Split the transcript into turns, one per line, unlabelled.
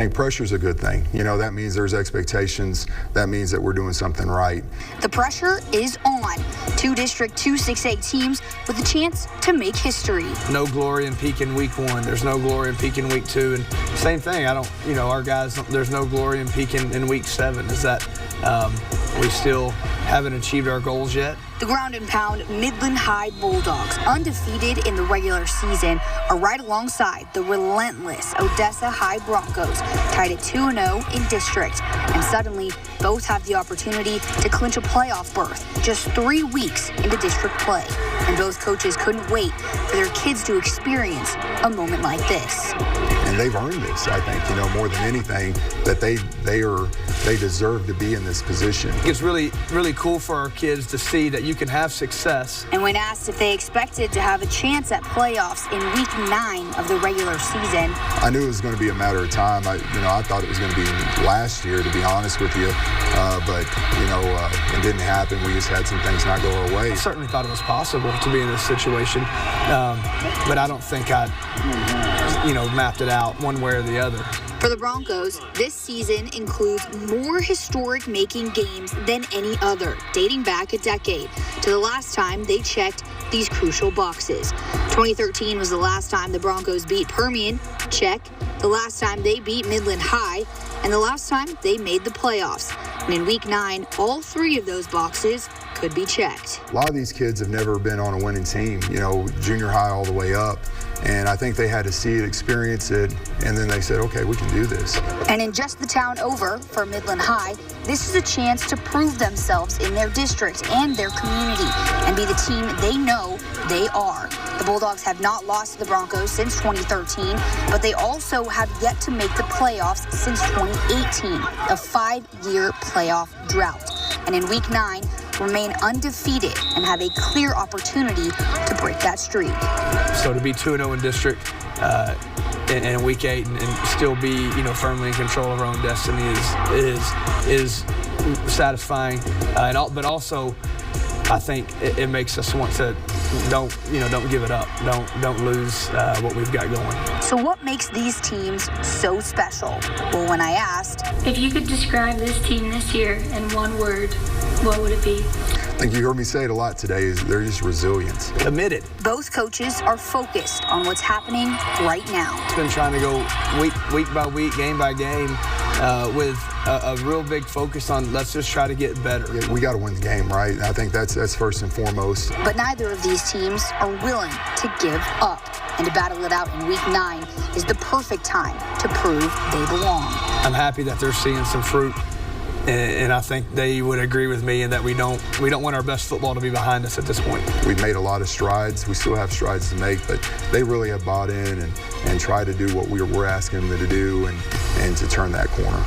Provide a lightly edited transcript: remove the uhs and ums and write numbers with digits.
I think pressure's a good thing. You know, that means there's expectations. That means that we're doing something right.
The pressure is on. Two District 2 6A teams with a chance to make history.
No glory in peaking week 1. There's no glory in peaking week 2. And same thing, our guys, there's no glory in peaking in week 7. Is that we still haven't achieved our goals yet.
The ground and pound Midland High Bulldogs, undefeated in the regular season, are right alongside the relentless Odessa High Broncos, tied at 2-0 in district. And suddenly, both have the opportunity to clinch a playoff berth just 3 weeks into district play. And both coaches couldn't wait for their kids to experience a moment like this.
And they've earned this, I think, more than anything, that they deserve to be in this position.
It's really, really cool for our kids to see that you can have success.
And when asked if they expected to have a chance at playoffs in week 9 of the regular season,
I knew it was going to be a matter of time. I thought it was going to be last year, to be honest with you, but it didn't happen. We just had some things not go our way.
I certainly thought it was possible to be in this situation, but I don't think I mapped it out one way or the other.
For the Broncos, this season includes more historic-making games than any other, dating back a decade to the last time they checked these crucial boxes. 2013 was the last time the Broncos beat Permian, check. The last time they beat Midland High, and the last time they made the playoffs. And in week 9, all 3 of those boxes could be checked.
A lot of these kids have never been on a winning team, junior high all the way up. And I think they had to see it, experience it, and then they said, okay, we can do this.
And in just the town over for Midland High, this is a chance to prove themselves in their district and their community and be the team they know they are. The Bulldogs have not lost to the Broncos since 2013, but they also have yet to make the playoffs since 2018, a 5-year playoff drought. And in week 9, remain undefeated and have a clear opportunity to break that streak.
So to be 2-0 in district in week 8 and still be firmly in control of our own destiny is satisfying, but also I think it makes us want to don't give it up, don't lose what we've got going.
So what makes these teams so special? Well, when I asked,
if you could describe this team this year in one word, what would it be?
I think you heard me say it a lot today, is they're just resilient.
Committed.
Both coaches are focused on what's happening right now.
It's been trying to go week by week, game by game, with a real big focus on let's just try to get better.
Yeah, we got to win the game, right? I think that's first and foremost.
But neither of these teams are willing to give up. And to battle it out in week 9 is the perfect time to prove they belong.
I'm happy that they're seeing some fruit. And I think they would agree with me in that we don't want our best football to be behind us at this point.
We've made a lot of strides. We still have strides to make, but they really have bought in and tried to do what we're asking them to do and to turn that corner.